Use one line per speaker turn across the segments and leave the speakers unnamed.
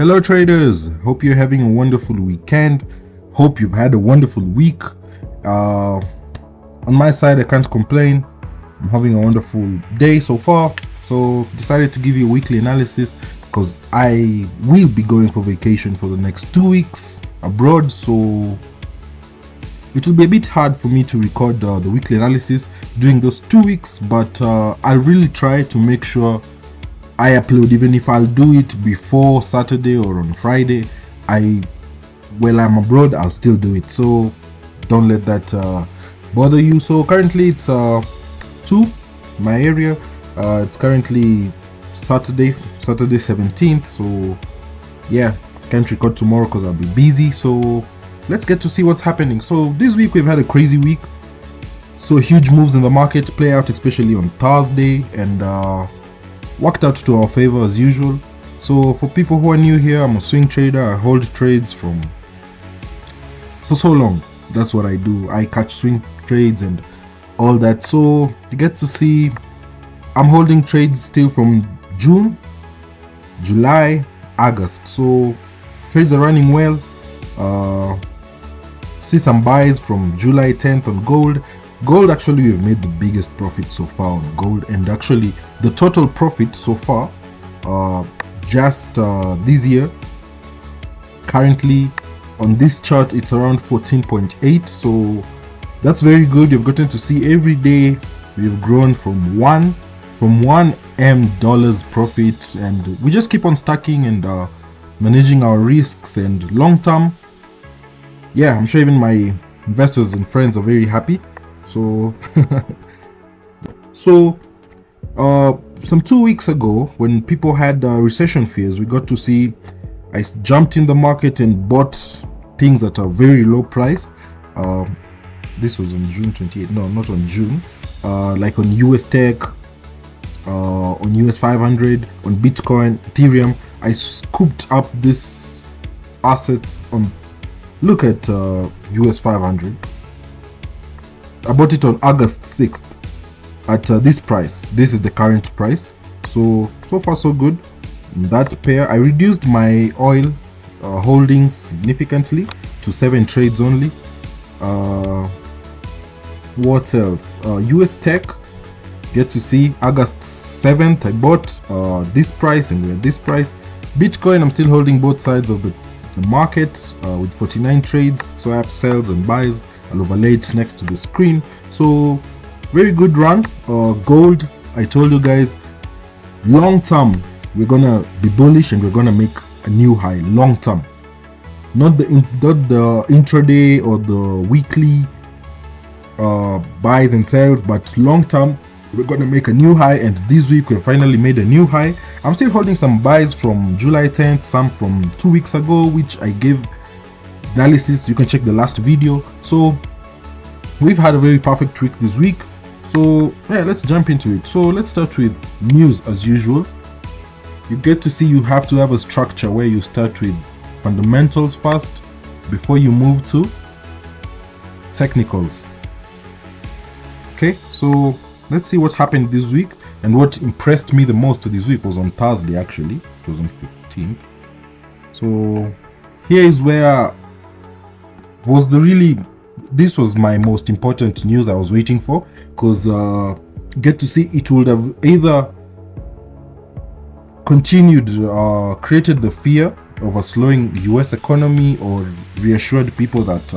Hello traders, hope you're having a wonderful weekend. Hope you've had a wonderful week. On my side, I can't complain. I'm having a wonderful day so far. So decided to give you a weekly analysis because I will be going for vacation for the next 2 weeks abroad. So it will be a bit hard for me to record the weekly analysis during those 2 weeks, but I'll really try to make sure I upload, even if I'll do it before Saturday or on Friday. While I'm abroad, I'll still do it, so don't let that bother you. So currently it's 2 my area. It's currently Saturday 17th, so yeah, can't record tomorrow because I'll be busy. So let's get to see what's happening. So this week we've had a crazy week, so huge moves in the market play out, especially on Thursday, and worked out to our favor as usual. So for people who are new here, I'm a swing trader. I hold trades for so long. That's what I do. I catch swing trades and all that. So you get to see I'm holding trades still from June, July, August. So trades are running well. See some buys from July 10th on gold. Gold, actually, we've made the biggest profit so far on gold, and actually the total profit so far just this year, currently on this chart, it's around 14.8. so that's very good. You've gotten to see every day we've grown from $1 M profit, and we just keep on stacking and managing our risks. And long term, yeah, I'm sure even my investors and friends are very happy. So some 2 weeks ago, when people had recession fears, we got to see I jumped in the market and bought things at a very low price. This was on June 28th. No, not on June. Like on US Tech, on US 500, on Bitcoin, Ethereum. I scooped up these assets on. Look at US 500. I bought it on August 6th at this price. This is the current price. So far so good. In that pair, I reduced my oil holdings significantly to 7 trades only. What else? US Tech, get to see August 7th I bought this price, and we're at this price. Bitcoin, I'm still holding both sides of the market with 49 trades. So I have sells and buys. I'll overlay it next to the screen. So very good run. Gold, I told you guys, long term we're gonna be bullish and we're gonna make a new high. Long term, not the intraday or the weekly buys and sells, but long term we're gonna make a new high. And this week we finally made a new high. I'm still holding some buys from July 10th, some from 2 weeks ago, which I gave analysis. You can check the last video. So we've had a very perfect week this week. So yeah, let's jump into it. So let's start with news as usual. You get to see you have to have a structure where you start with fundamentals first before you move to technicals. Okay, so let's see what happened this week. And what impressed me the most this week was on Thursday. Actually, it was on 15th. So here is where this was my most important news I was waiting for, because get to see it would have either continued created the fear of a slowing US economy, or reassured people that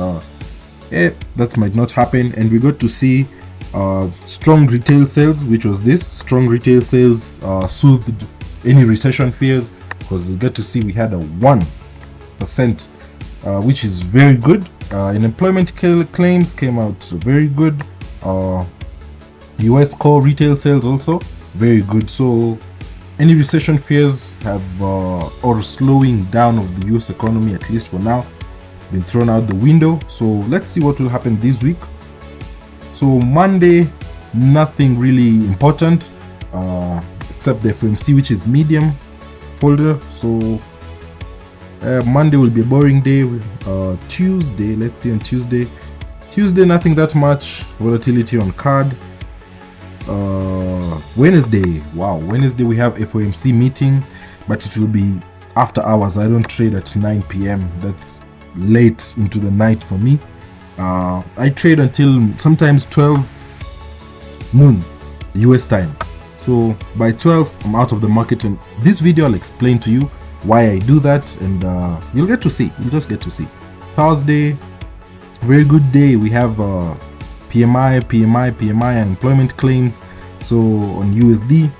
that might not happen. And we got to see strong retail sales, which was this strong retail sales soothed any recession fears, because we get to see we had a 1%, which is very good. Unemployment claims came out very good. US core retail sales also very good. So any recession fears have or slowing down of the US economy, at least for now, been thrown out the window. So let's see what will happen this week. So Monday, nothing really important except the FOMC, which is medium folder. So Monday will be a boring day. Tuesday, let's see on Tuesday, nothing that much volatility on card. Wednesday we have FOMC meeting, but it will be after hours. I don't trade at 9 p.m. That's late into the night for me. I trade until sometimes 12 noon US time. So by 12 I'm out of the market, and this video I'll explain to you why I do that, and you'll get to see. You'll just get to see. Thursday, very good day. We have PMI and employment claims. So on USD,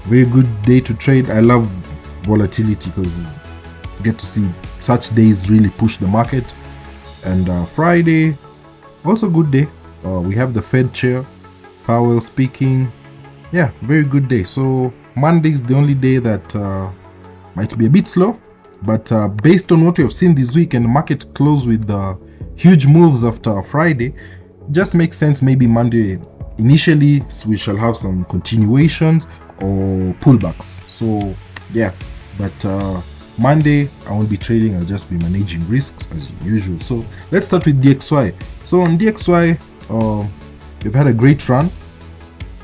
very good day to trade. I love volatility because you get to see such days really push the market. And Friday, also good day. We have the Fed chair, Powell speaking. Yeah, very good day. So Monday is the only day that might be a bit slow, but based on what we have seen this week and the market close with huge moves after Friday, just makes sense. Maybe Monday initially we shall have some continuations or pullbacks. So yeah, but Monday I won't be trading. I'll just be managing risks as usual. So let's start with DXY. So on DXY, we've had a great run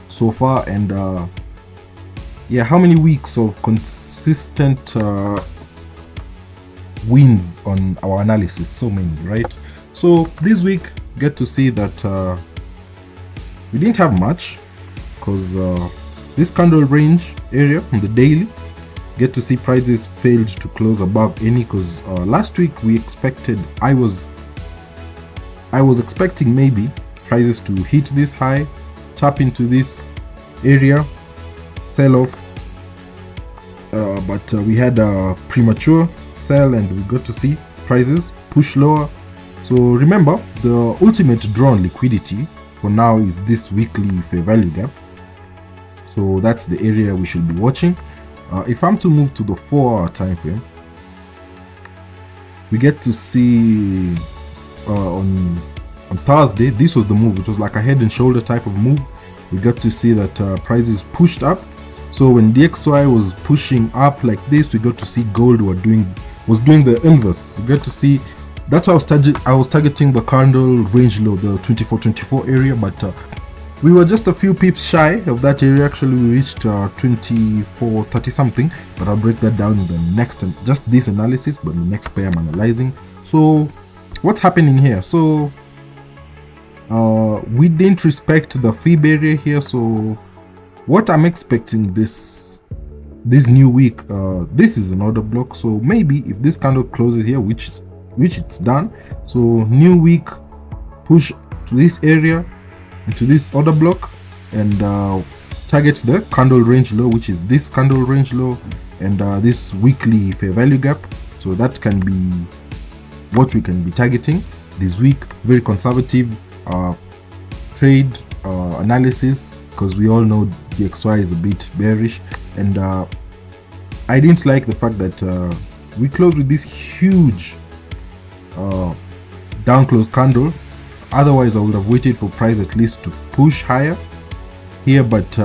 so far, and yeah, how many weeks of consistent wins on our analysis? So many, right? So this week, get to see that we didn't have much, because this candle range area on the daily, get to see prices failed to close above any, because last week we expected, I was expecting maybe prices to hit this high, tap into this area, sell off, but we had a premature sell, and we got to see prices push lower. So remember, the ultimate draw on liquidity for now is this weekly fair value gap. So that's the area we should be watching. If I'm to move to the 4-hour time frame, we get to see on Thursday, this was the move. It was like a head and shoulder type of move. We got to see that prices pushed up. So when DXY was pushing up like this, we got to see gold was doing the inverse. We got to see, that's why I was targeting the candle range low, the 24 area, but we were just a few pips shy of that area. Actually, we reached 24.30 something, but I'll break that down in the next, just this analysis, but the next pair I'm analyzing. So what's happening here? So we didn't respect the fib area here. So what I'm expecting this new week, this is an order block. So maybe if this candle closes here, which it's done, so new week push to this area, into this order block, and target the candle range low, which is this candle range low, and this weekly fair value gap. So that can be what we can be targeting this week. Very conservative trade analysis, because we all know DXY is a bit bearish, and I didn't like the fact that we closed with this huge down close candle. Otherwise I would have waited for price at least to push higher here, but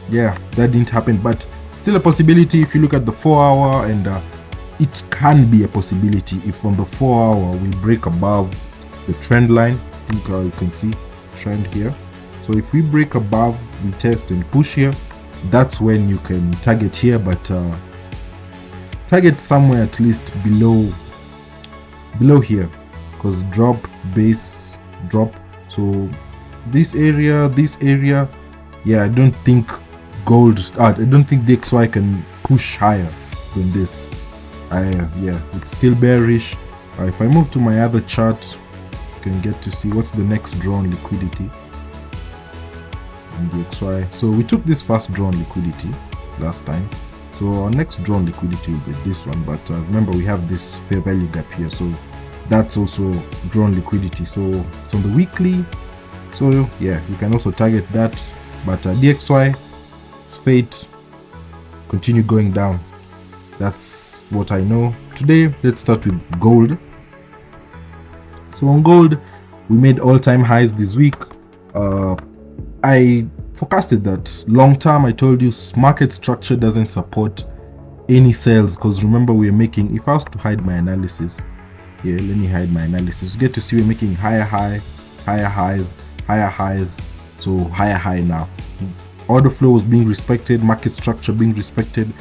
yeah, that didn't happen. But still a possibility if you look at the 4-hour, and it can be a possibility if on the 4-hour we break above the trend line. I think you can see trend here. So if we break above, we test and push here, that's when you can target here, but target somewhere at least below here, because drop, base, drop. So this area, yeah, I don't think gold, I don't think DXY can push higher than this. Yeah, it's still bearish. If I move to my other chart, you can get to see what's the next draw on liquidity on DXY. So we took this first draw on liquidity last time, so our next draw on liquidity will be this one, but remember we have this fair value gap here, so that's also drawn liquidity. So it's on the weekly, so yeah, you can also target that. But DXY, its fate continue going down. That's what I know. Today, let's start with gold. So on gold, we made all-time highs this week. I forecasted that long term. I told you market structure doesn't support any sales, because remember we are making, if I was to hide my analysis, yeah, let me hide my analysis. You get to see we're making higher high, higher highs, so higher high now. Order flow was being respected, market structure being respected.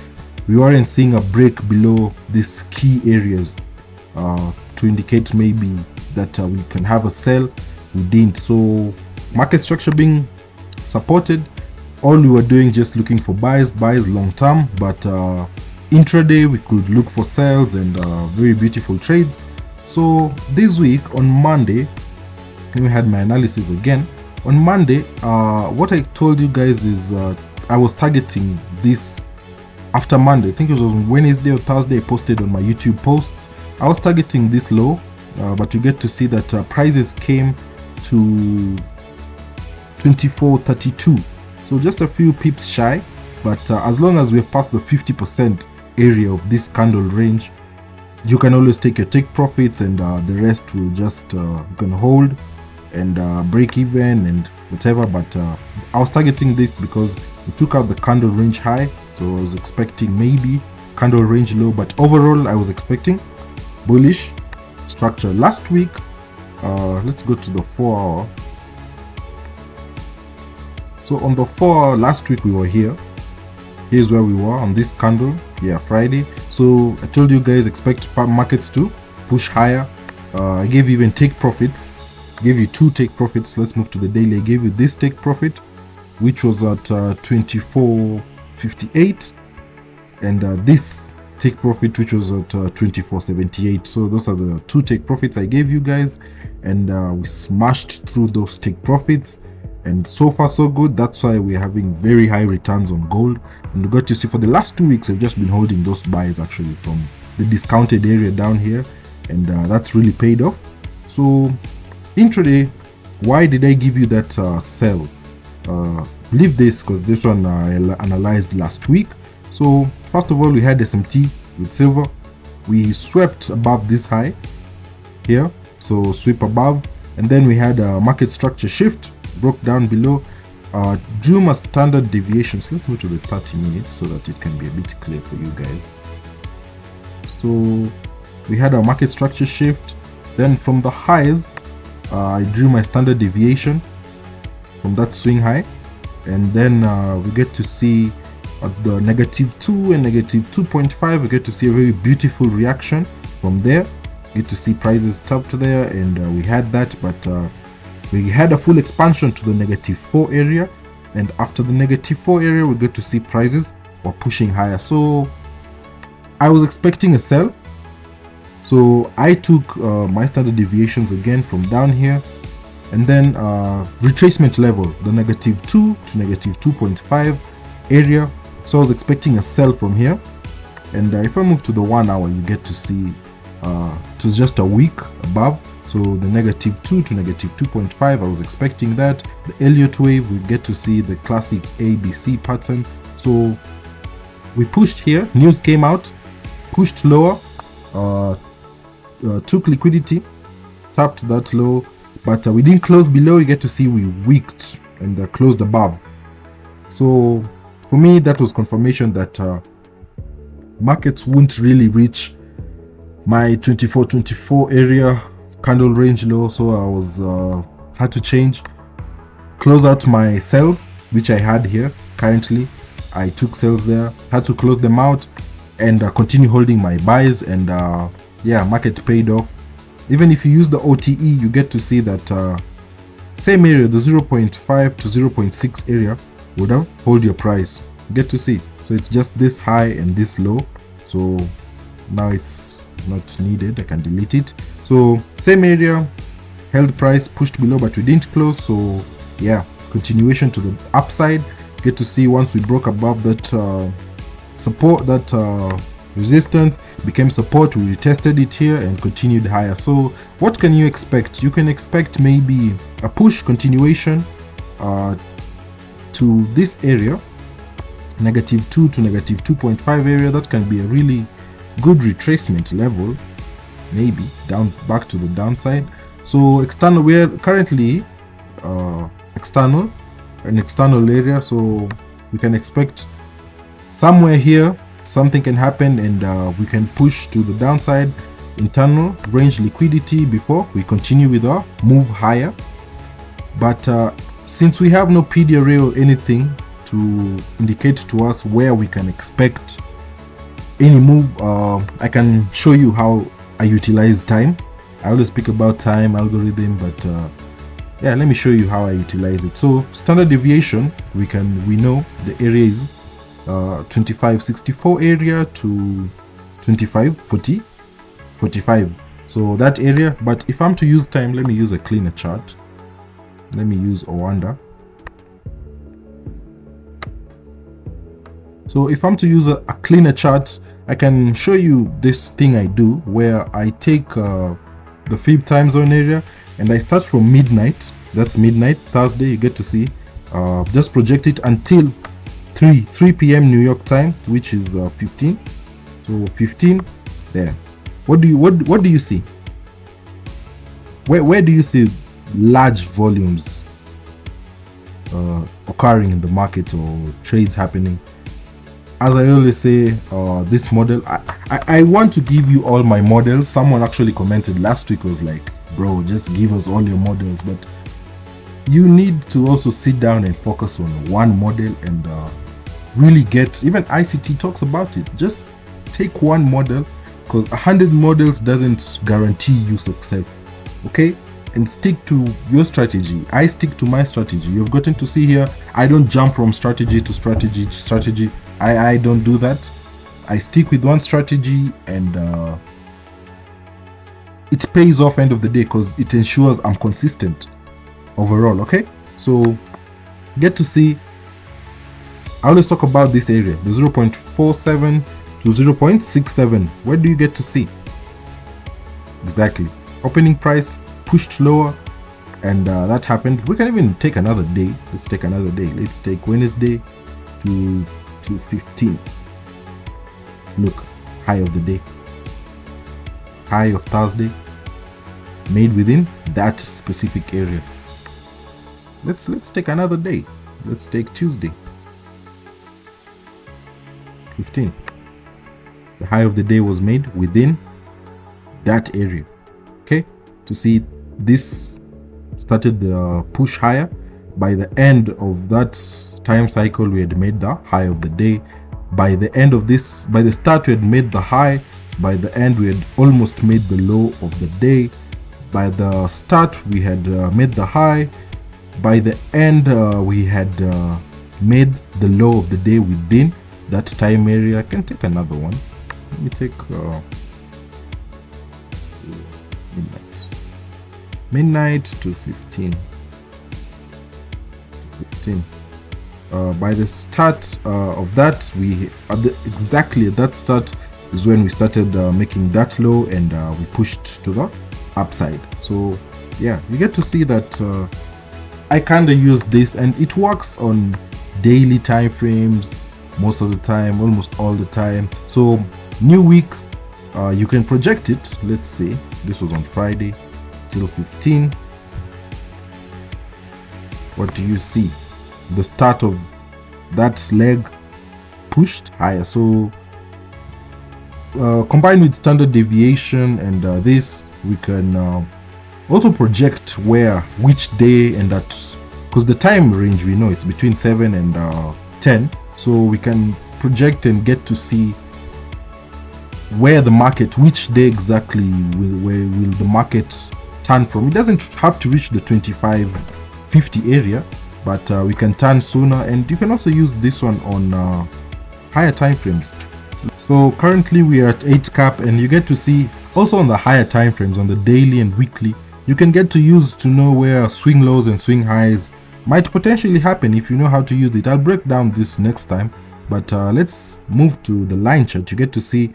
we weren't seeing a break below these key areas to indicate maybe that we can have a sell. We didn't. So market structure being supported, all we were doing just looking for buys long term, but intraday we could look for sells and very beautiful trades. So this week on Monday, we had my analysis again. On Monday, what I told you guys is I was targeting this after Monday. I think it was on Wednesday or Thursday. I posted on my YouTube posts. I was targeting this low, but you get to see that prices came to 24.32. So just a few pips shy, but as long as we have passed the 50% area of this candle range, you can always take your take profits, and the rest will just you can hold and break even and whatever. But I was targeting this because we took out the candle range high, so I was expecting maybe candle range low, but overall I was expecting bullish structure. Last week, let's go to the 4 hour. So on the 4 hour last week we were here. Here's where we were on this candle, yeah, Friday. So I told you guys expect markets to push higher. I gave you even take profits, gave you 2 take profits. Let's move to the daily. I gave you this take profit, which was at 24.58, and this take profit, which was at 24.78. So those are the 2 take profits I gave you guys, and we smashed through those take profits, and so far so good. That's why we're having very high returns on gold. And you got to see for the last 2 weeks I've just been holding those buys actually from the discounted area down here, and that's really paid off. So intraday, why did I give you that sell? Leave this because this one I analyzed last week. So first of all, we had SMT with silver. We swept above this high here, so sweep above, and then we had a market structure shift, broke down below, drew my standard deviations. Let's move to the 30 minutes so that it can be a bit clear for you guys. So we had a market structure shift, then from the highs I drew my standard deviation from that swing high, and then we get to see at the -2 and -2.5 we get to see a very beautiful reaction from there. Get to see prices tapped there, and we had that, but we had a full expansion to the -4 area, and after the -4 area we get to see prices were pushing higher. So I was expecting a sell, so I took my standard deviations again from down here, and then retracement level, the -2 to -2.5 area. So I was expecting a sell from here, and if I move to the 1 hour, you get to see it was just a week above. So the -2 to -2.5, I was expecting that. The Elliott wave, we get to see the classic ABC pattern. So we pushed here, news came out, pushed lower, took liquidity, tapped that low, but we didn't close below. You get to see we weaked and closed above. So for me, that was confirmation that markets won't really reach my 24 area candle range low. So I was had to change, close out my sells, which I had here currently. I took sells there, had to close them out, and continue holding my buys, and yeah, market paid off. Even if you use the OTE, you get to see that same area, the 0.5 to 0.6 area would have hold your price. You get to see, so it's just this high and this low. So now it's not needed, I can delete it. So same area, held price, pushed below, but we didn't close. So yeah, continuation to the upside. Get to see once we broke above that support, that resistance became support, we retested it here and continued higher. So what can you expect? You can expect maybe a push continuation to this area, -2 to -2.5 area. That can be a really good retracement level, maybe down back to the downside. So external, we're currently an external area, so we can expect somewhere here something can happen, and we can push to the downside, internal range liquidity before we continue with our move higher. But since we have no PD array or anything to indicate to us where we can expect any move, I can show you how I utilize time. I always speak about time algorithm, but yeah, let me show you how I utilize it. So standard deviation, we know the area is 2564 area to 2540 45. So that area. But if I'm to use time, let me use a cleaner chart. Let me use XauUsd. So if I'm to use a cleaner chart, I can show you this thing I do where I take the Fib time zone area and I start from midnight. That's midnight Thursday. You get to see, just project it until 3 p.m. New York time, which is 15. So 15 there. What do you see? Where do you see large volumes occurring in the market or trades happening? As I always say, this model, I want to give you all my models. Someone actually commented last week, was like, bro, just give us all your models. But you need to also sit down and focus on one model and really get, even ICT talks about it, just take one model, because 100 models doesn't guarantee you success. Okay, and stick to your strategy. I stick to my strategy. You've gotten to see here, I don't jump from strategy to strategy. I don't do that. I stick with one strategy, and it pays off end of the day because it ensures I'm consistent overall. Okay, so get to see, I always talk about this area, the 0.47 to 0.67. Where do you get to see? Exactly, opening price pushed lower, and that happened. We can even take another day. Let's take another day. Let's take Wednesday to 15. Look, high of the day, high of Thursday, made within that specific area. Let's take another day. Let's take Tuesday 15. The high of the day was made within that area. Okay, to see this started the push higher. By the end of that time cycle, we had made the high of the day. By the end of this, by the start, we had made the high. By the end, we had almost made the low of the day. By the start, we had made the high. By the end, we had made the low of the day within that time area. I can take another one. Let me take midnight to 15. By the start of that, we exactly at that start is when we started making that low, and we pushed to the upside. So yeah, you get to see that I kind of use this, and it works on daily time frames most of the time, almost all the time. So new week, you can project it. Let's say this was on Friday till 15. What do you see? The start of that leg pushed higher. So combined with standard deviation and this, we can also project which day, and that, because the time range we know it's between 7 and 10, so we can project and get to see where the market, which day exactly will the market turn from. It doesn't have to reach the 2550 area, but we can turn sooner. And you can also use this one on higher time frames. So currently we are at 8 cap, and you get to see also on the higher time frames, on the daily and weekly, you can get to use to know where swing lows and swing highs might potentially happen if you know how to use it. I'll break down this next time, but let's move to the line chart. You get to see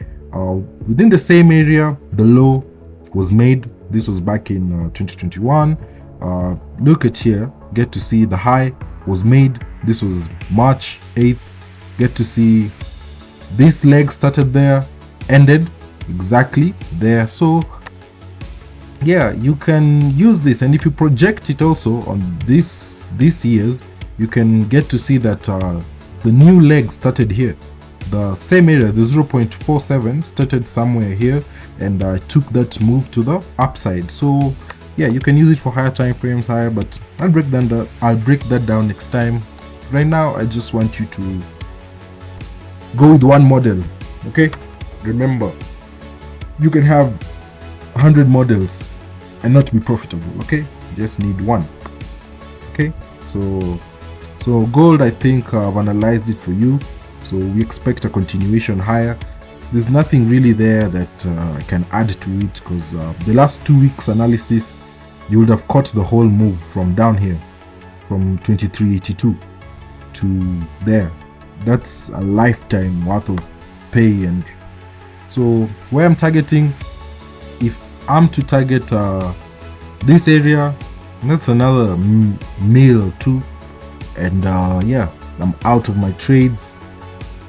within the same area the low was made. This was back in 2021. Look at here, get to see the high was made. This was March 8th. Get to see this leg started there, ended exactly there. So yeah, you can use this, and if you project it also on this years, you can get to see that the new leg started here, the same area, the 0.47 started somewhere here, and I took that move to the upside. So yeah, you can use it for higher time frames, higher, but I'll break that down next time. Right now I just want you to go with one model. Okay, remember, you can have 100 models and not be profitable. Okay, you just need one. Okay, so gold, I think I've analyzed it for you. So we expect a continuation higher. There's nothing really there that I can add to it, because the last 2 weeks analysis, you would have caught the whole move from down here, from 2382 to there. That's a lifetime worth of pay. And so where I'm targeting, if I'm to target this area, that's another meal or two, and yeah, I'm out of my trades,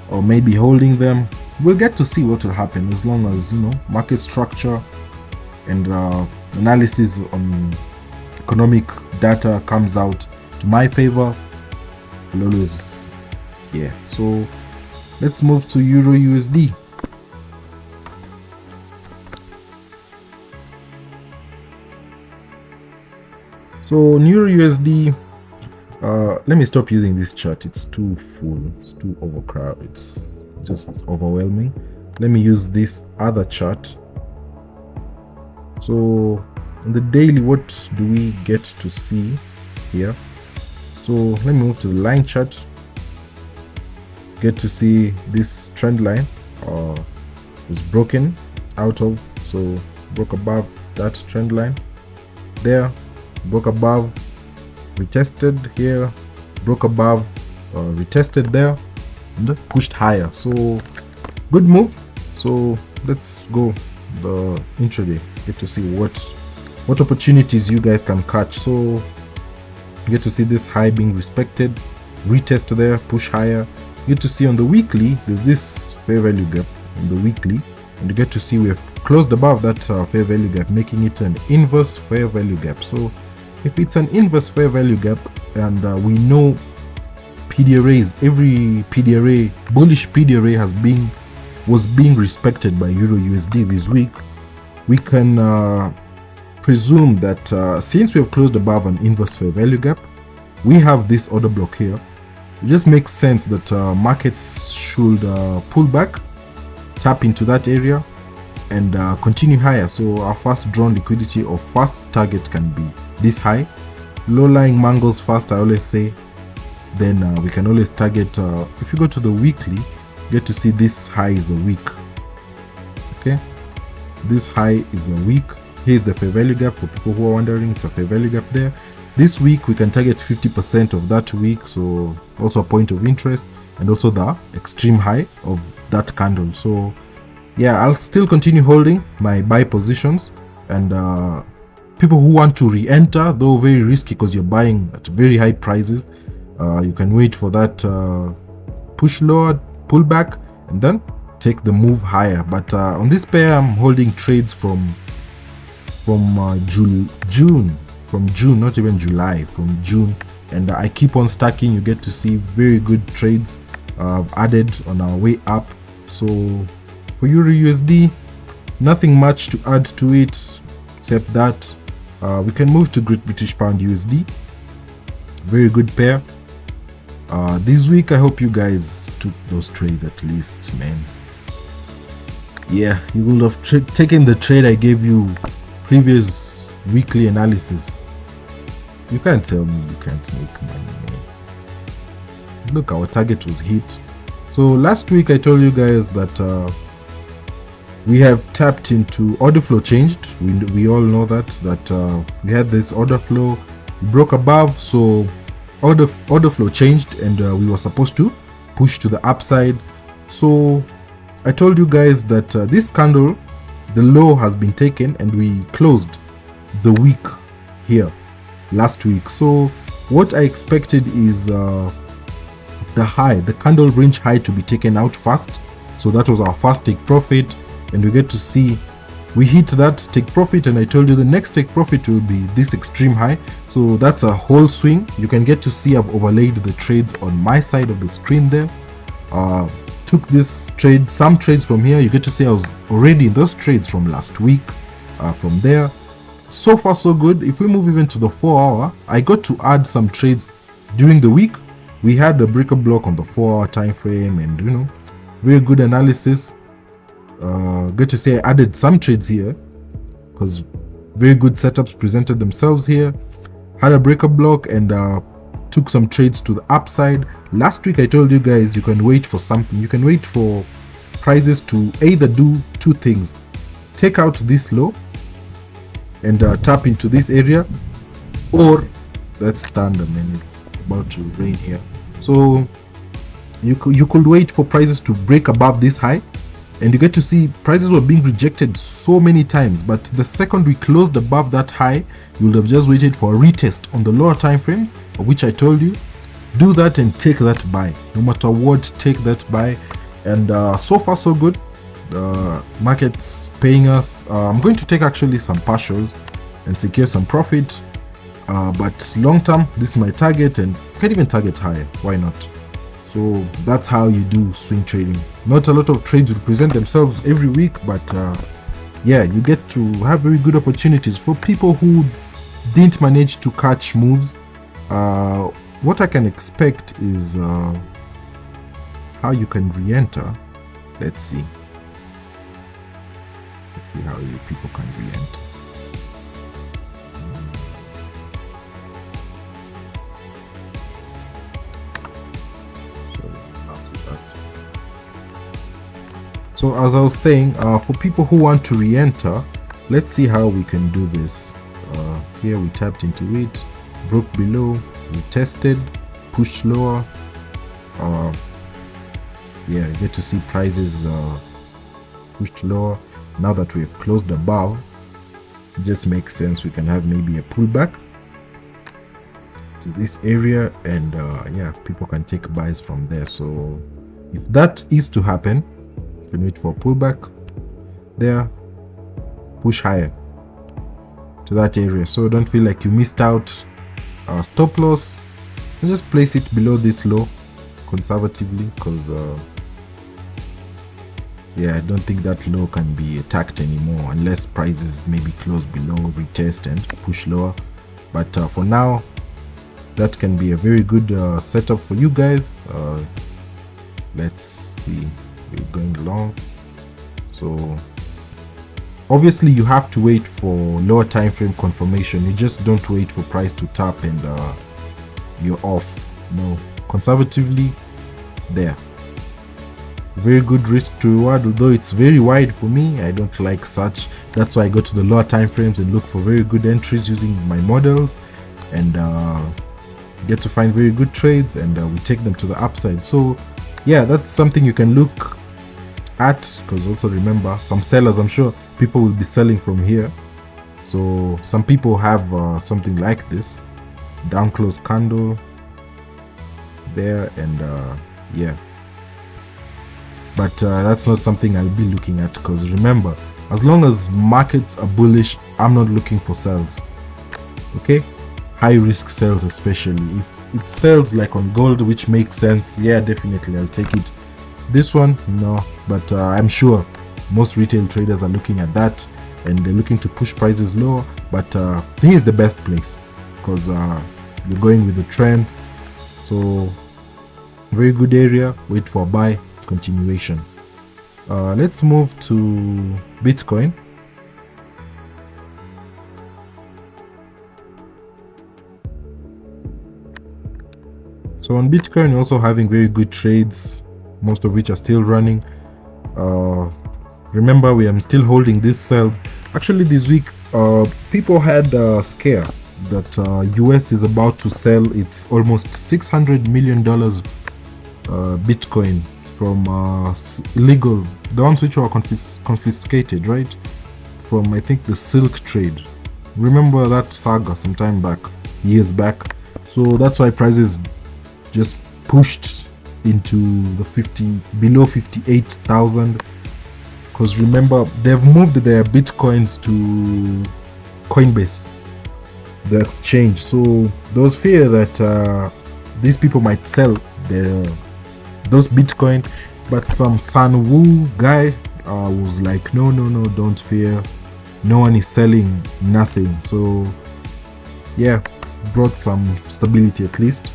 or maybe holding them. We'll get to see what will happen, as long as, you know, market structure and analysis on economic data comes out to my favor. I'll always, yeah. So let's move to EurUsd. So EurUsd, let me stop using this chart. It's too full, it's too overcrowded, it's just overwhelming. Let me use this other chart. So on the daily, what do we get to see here? So let me move to the line chart. Get to see this trend line was broken out of, so broke above that trend line there, broke above, retested here, broke above, retested there, and pushed higher. So good move. So let's go the intraday, get to see what opportunities you guys can catch. So you get to see this high being respected, retest there, push higher. You get to see on the weekly, there's this fair value gap on the weekly, and you get to see we've closed above that fair value gap, making it an inverse fair value gap. So if it's an inverse fair value gap, and we know PDRAs, every PDRA, bullish PDRA was being respected by EurUsd this week, we can presume that since we have closed above an inverse fair value gap, we have this order block here. It just makes sense that markets should pull back, tap into that area, and continue higher. So our first drawn liquidity or first target can be this high. Low-lying mangles first, I always say. Then we can always target, if you go to the weekly, you get to see this high is a week. Okay, this high is a week. Here's the fair value gap for people who are wondering. It's a fair value gap there. This week we can target 50% of that week, so also a point of interest, and also the extreme high of that candle. So yeah, I'll still continue holding my buy positions, and people who want to re-enter, though very risky because you're buying at very high prices, you can wait for that push lower, pull back, and then take the move higher. But on this pair, I'm holding trades from June, not even July, from June, and I keep on stacking. You get to see very good trades I've added on our way up. So for EurUsd, nothing much to add to it except that we can move to Great British Pound USD. Very good pair. This week I hope you guys took those trades at least, man. Yeah, you will have taken the trade I gave you previous weekly analysis. You can't tell me you can't make money, man. Look, our target was hit. So last week I told you guys that we have tapped into order flow changed. We all know that we had this order flow, we broke above, so order flow changed, and we were supposed to push to the upside. So I told you guys that this candle, the low has been taken, and we closed the week here last week. So what I expected is the candle range high to be taken out first. So that was our first take profit, and we get to see we hit that take profit, and I told you the next take profit will be this extreme high. So that's a whole swing. You can get to see I've overlaid the trades on my side of the screen there. Took this trade, some trades from here. You get to see I was already in those trades from last week. From there, so far so good. If we move even to the 4 hour, I got to add some trades during the week. We had a breaker block on the 4 hour time frame, and you know, very good analysis. Good to say I added some trades here because very good setups presented themselves here. Had a breaker block and took some trades to the upside. Last week I told you guys you can wait for something. You can wait for prices to either do two things: take out this low and tap into this area, or that's thunder, man, it's about to rain here. So you could wait for prices to break above this high, and you get to see prices were being rejected so many times, but the second we closed above that high, you would have just waited for a retest on the lower time frames, of which I told you, do that and take that buy. No matter what, take that buy. And so far so good. The market's paying us. I'm going to take actually some partials and secure some profit, but long term this is my target, and can even target higher, why not? So that's how you do swing trading. Not a lot of trades will present themselves every week, but yeah, you get to have very good opportunities. For people who didn't manage to catch moves, what I can expect is how you can re-enter. Let's see how you people can re-enter. So as I was saying, for people who want to re-enter, let's see how we can do this. Here we tapped into it, broke below, we tested, pushed lower. Yeah, you get to see prices pushed lower. Now that we have closed above, it just makes sense we can have maybe a pullback to this area, and yeah, people can take buys from there. So if that is to happen, you can wait for a pullback there, push higher to that area, so don't feel like you missed out. Stop loss, and just place it below this low conservatively, because yeah, I don't think that low can be attacked anymore unless prices maybe close below, retest and push lower. But for now, that can be a very good setup for you guys. Let's see, we're going long. So obviously you have to wait for lower time frame confirmation. You just don't wait for price to tap and you're off. No, conservatively there. Very good risk to reward, although it's very wide for me. I don't like such. That's why I go to the lower time frames and look for very good entries using my models, and get to find very good trades, and we take them to the upside. So yeah, that's something you can look at, because also remember, some sellers, I'm sure people will be selling from here. So some people have something like this, down close candle there, and yeah, but that's not something I'll be looking at, because remember, as long as markets are bullish, I'm not looking for sells. Okay, high risk sells, especially if it sells like on gold, which makes sense, yeah, definitely I'll take it. This one, no, but I'm sure most retail traders are looking at that and they're looking to push prices lower. But here is the best place, because you're going with the trend. So very good area, wait for a buy, continuation. Let's move to Bitcoin. So on Bitcoin, you're also having very good trades, most of which are still running. Remember, I'm still holding these sells. Actually, this week, people had a scare that US is about to sell its almost $600 million Bitcoin from legal, the ones which were confiscated, right? From, I think, the Silk trade. Remember that saga some time back, years back. So that's why prices just pushed into the below 58,000, because remember, they've moved their Bitcoins to Coinbase, the exchange. So there was fear that these people might sell those Bitcoin, but some San Wu guy was like, no, don't fear, no one is selling nothing. So yeah, brought some stability at least.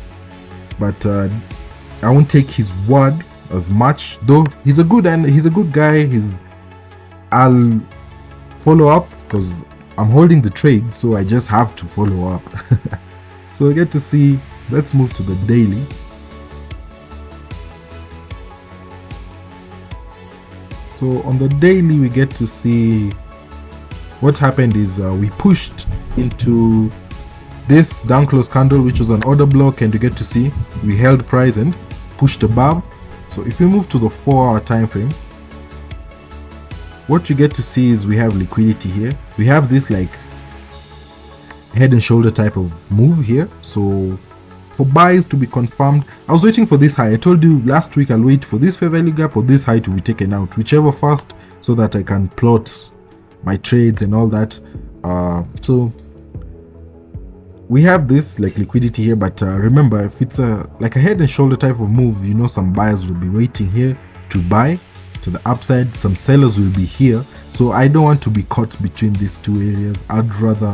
But I won't take his word as much, though he's a good guy. I'll follow up because I'm holding the trade, so I just have to follow up. So we get to see, let's move to the daily. So on the daily, we get to see what happened is we pushed into this down close candle, which was an order block, and you get to see we held price and pushed above. So if we move to the 4-hour time frame, what you get to see is we have liquidity here. We have this like head and shoulder type of move here. So for buys to be confirmed, I was waiting for this high. I told you last week I'll wait for this fair value gap or this high to be taken out, whichever first, so that I can plot my trades and all that. So we have this like liquidity here, but remember, if it's like a head and shoulder type of move, you know, some buyers will be waiting here to buy to the upside, some sellers will be here. So I don't want to be caught between these two areas. I'd rather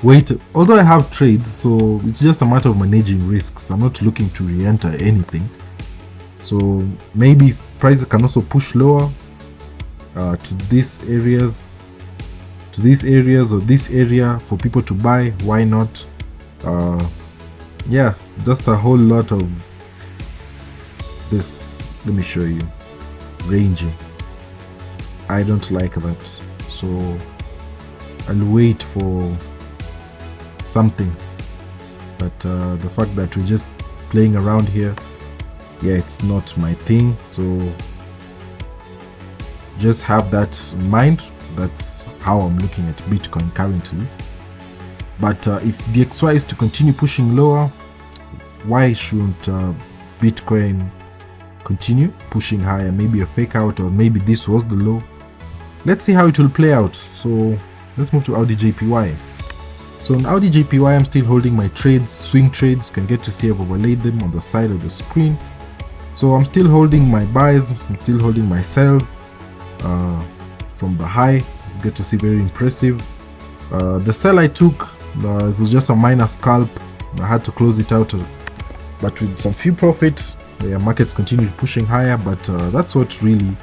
wait, although I have trades, so it's just a matter of managing risks. I'm not looking to re-enter anything. So maybe prices can also push lower to these areas or this area for people to buy. Why not? Yeah, just a whole lot of this. Let me show you. Ranging, I don't like that, so I'll wait for something. But the fact that we're just playing around here, yeah, it's not my thing. So just have that in mind. That's how I'm looking at Bitcoin currently. But if the XY is to continue pushing lower, why shouldn't Bitcoin continue pushing higher? Maybe a fake out, or maybe this was the low. Let's see how it will play out. So let's move to XauUsd. So on XauUsd, I'm still holding my trades, swing trades. You can get to see I've overlaid them on the side of the screen. So I'm still holding my buys, I'm still holding my sells from the high. You get to see very impressive. The sell I took, it was just a minor scalp. I had to close it out, but with some few profit. The markets continued pushing higher, but that's what really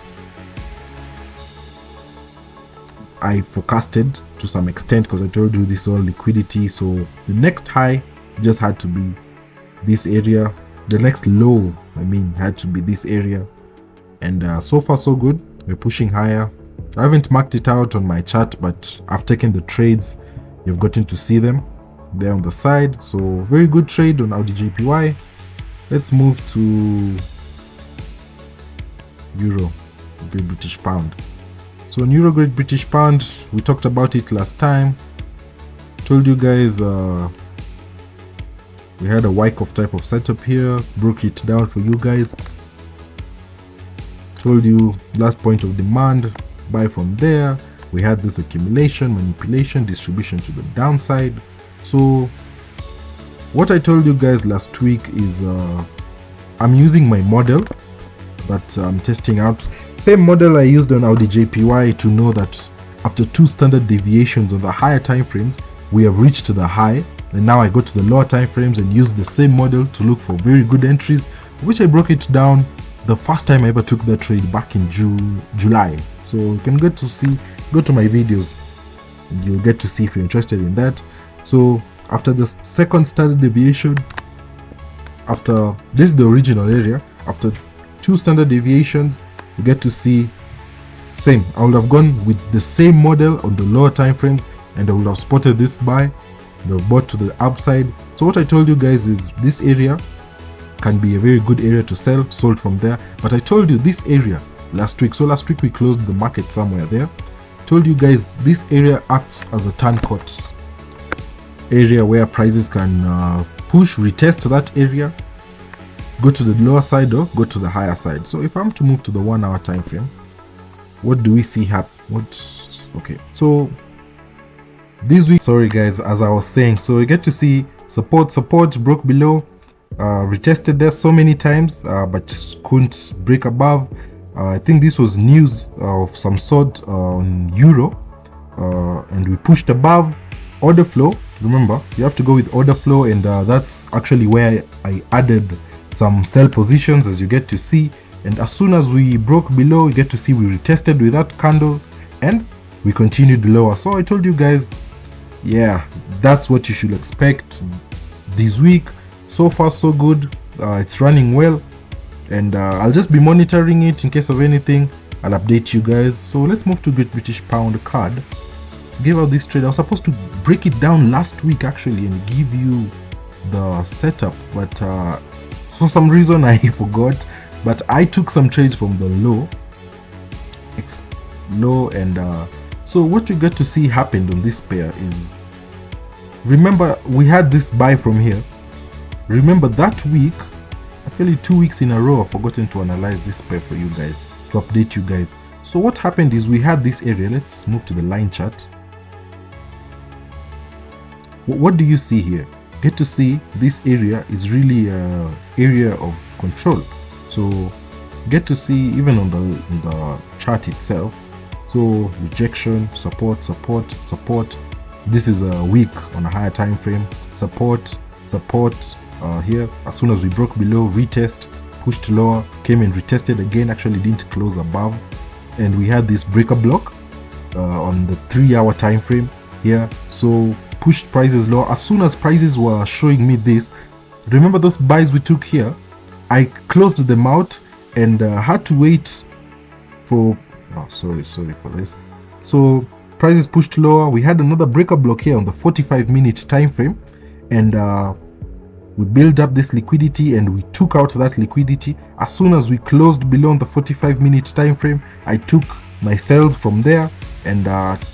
I forecasted to some extent, because I told you this is all liquidity. So the next high just had to be this area. The next low, I mean, had to be this area. And so far so good. We're pushing higher. I haven't marked it out on my chart, but I've taken the trades. You've gotten to see them there on the side. So very good trade on XauUsd. Let's move to Euro, Great British Pound. So on Euro Great British Pound, we talked about it last time. Told you guys we had a Wyckoff type of setup here, broke it down for you guys. Told you last point of demand, buy from there. We had this accumulation, manipulation, distribution to the downside. So what I told you guys last week is I'm using my model that I'm testing out. Same model I used on XauUsd to know that after 2 standard deviations on the higher time frames, we have reached the high. And now I go to the lower time frames and use the same model to look for very good entries, which I broke it down the first time I ever took that trade back in July. So you can get to see, go to my videos and you'll get to see if you're interested in that. So after the second standard deviation, after this is the original area, after 2 standard deviations, you get to see same. I would have gone with the same model on the lower time frames, and I would have spotted this buy and have bought to the upside. So what I told you guys is this area can be a very good area to sell, sold from there. But I told you this area last week. So last week we closed the market somewhere there. Told you guys this area acts as a turncoat area where prices can push, retest that area, go to the lower side or go to the higher side. So if I'm to move to the 1 hour time frame, what do we see happen? Okay, so this week, sorry guys, as I was saying, so we get to see support broke below, retested there so many times, but just couldn't break above. I think this was news of some sort on Euro, and we pushed above. Order flow, remember you have to go with order flow, and that's actually where I added some sell positions, as you get to see. And as soon as we broke below, you get to see we retested with that candle, and we continued lower. So I told you guys, yeah, that's what you should expect this week. So far so good. It's running well, and I'll just be monitoring it in case of anything. I'll update you guys. So let's move to Great British Pound card. Give out this trade. I was supposed to break it down last week actually and give you the setup, but for some reason I forgot. But I took some trades from the low, and so what we get to see happened on this pair is, remember we had this buy from here. Remember that week, actually 2 weeks in a row, I've forgotten to analyze this pair for you guys, to update you guys. So what happened is we had this area. Let's move to the line chart. What do you see here? Get to see this area is really an area of control. So get to see even on the chart itself. So rejection, support, support, support. This is a week on a higher time frame. Support, support here. As soon as we broke below, retest, pushed lower, came and retested again. Actually didn't close above, and we had this breaker block on the 3-hour time frame here. So pushed prices lower. As soon as prices were showing me this, remember those buys we took here, I closed them out and had to wait for, oh sorry for this. So prices pushed lower. We had another breaker block here on the 45-minute time frame, and we built up this liquidity and we took out that liquidity. As soon as we closed below on the 45-minute time frame, I took my sales from there and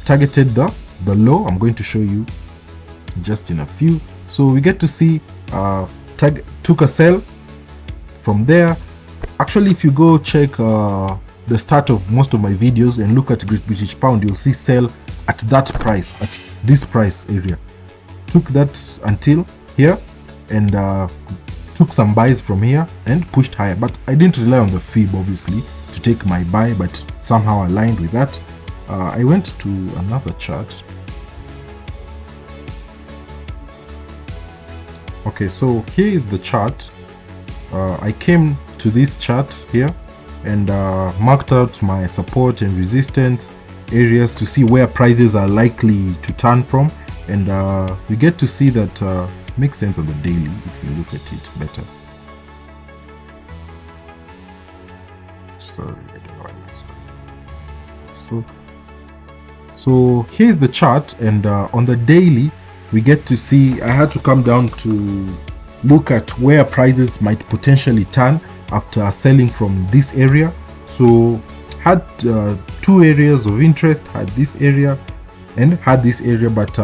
targeted the low. I'm going to show you just in a few. So we get to see took a sell from there. Actually, if you go check the start of most of my videos and look at Great British Pound, you'll see sell at that price, at this price area. Took that until here and took some buys from here and pushed higher, but I didn't rely on the fib obviously to take my buy, but somehow aligned with that. I went to another chart. Okay, so here is the chart. I came to this chart here and marked out my support and resistance areas to see where prices are likely to turn from, and we get to see that makes sense on the daily if you look at it better. Sorry, I don't know. So here's the chart, and on the daily we get to see I had to come down to look at where prices might potentially turn after selling from this area. So had 2 areas of interest, had this area and had this area, but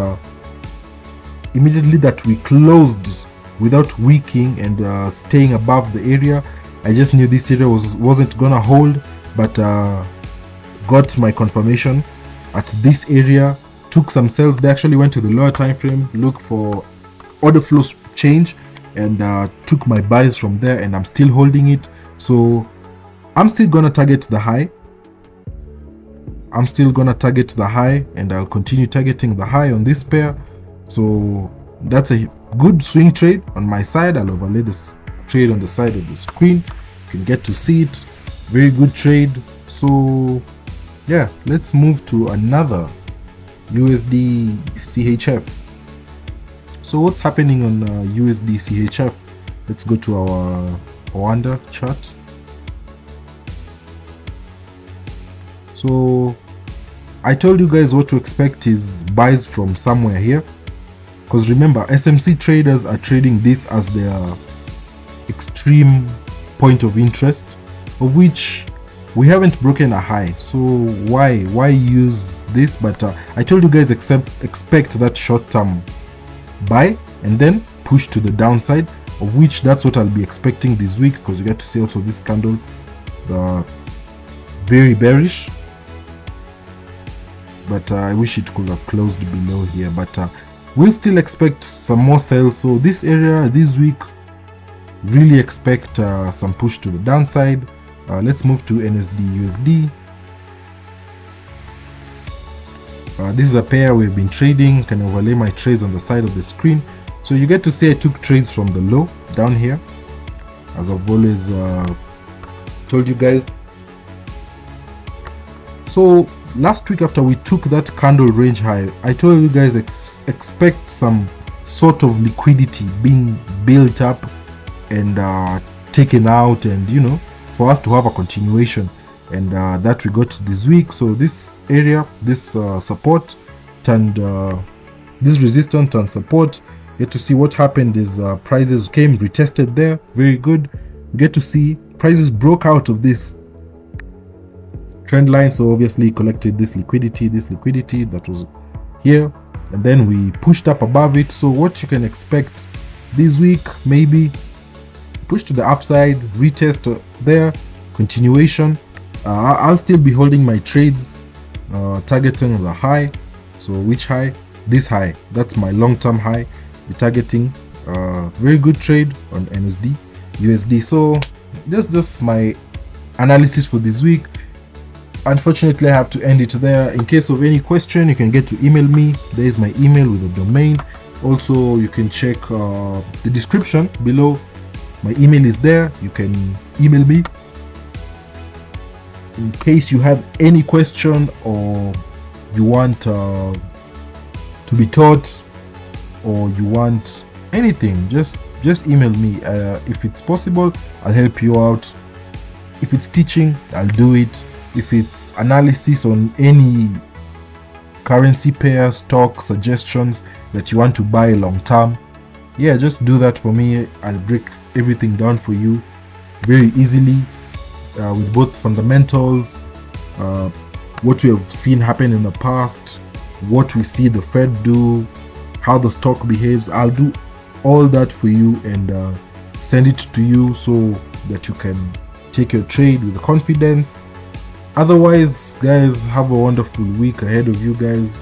immediately that we closed without weakening and staying above the area, I just knew this area wasn't gonna hold, but got my confirmation at this area, took some sales. They actually went to the lower time frame, look for order flows change, and took my buys from there, and I'm still holding it. So I'm still gonna target the high. And I'll continue targeting the high on this pair. So that's a good swing trade on my side. I'll overlay this trade on the side of the screen. You can get to see it. Very good trade. So yeah, let's move to another USD CHF. So what's happening on USD CHF? Let's go to our Rwanda chart. So I told you guys what to expect is buys from somewhere here, because remember SMC traders are trading this as their extreme point of interest, of which we haven't broken a high. So why use this? But I told you guys expect that short-term buy and then push to the downside, of which that's what I'll be expecting this week, because you get to see also this candle, very bearish, but I wish it could have closed below here, but we'll still expect some more sales. So this area this week, really expect some push to the downside. Let's move to NSD USD. This is a pair we've been trading. Can overlay my trades on the side of the screen, so you get to see I took trades from the low down here, as I've always told you guys. So last week after we took that candle range high, I told you guys expect some sort of liquidity being built up and taken out, and you know, for us to have a continuation, and that we got this week. So this area, this support turned this resistance and support. Get to see what happened is prices came retested there, very good. We get to see prices broke out of this trend line, so obviously collected this liquidity that was here, and then we pushed up above it. So what you can expect this week, maybe push to the upside, retest there, continuation. I'll still be holding my trades, targeting the high. So which high? This high, that's my long-term high. Be targeting very good trade on USD. So that's my analysis for this week. Unfortunately, I have to end it there. In case of any question, you can get to email me. There is my email with a domain. Also, you can check the description below. My email is there. You can email me in case you have any question or you want to be taught, or you want anything. Just email me. If it's possible, I'll help you out. If it's teaching, I'll do it. If it's analysis on any currency pair, stock suggestions that you want to buy long term, yeah, just do that for me. I'll break everything down for you very easily, with both fundamentals, what we have seen happen in the past, what we see the Fed do, how the stock behaves. I'll do all that for you and send it to you so that you can take your trade with confidence. Otherwise, guys, have a wonderful week ahead of you guys.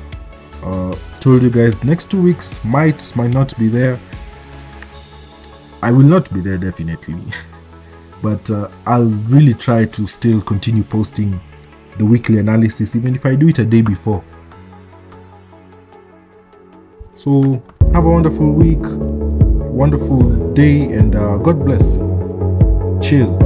Told you guys, next 2 weeks might not be there. I will not be there definitely, but I'll really try to still continue posting the weekly analysis, even if I do it a day before. So have a wonderful week, wonderful day, and God bless. Cheers.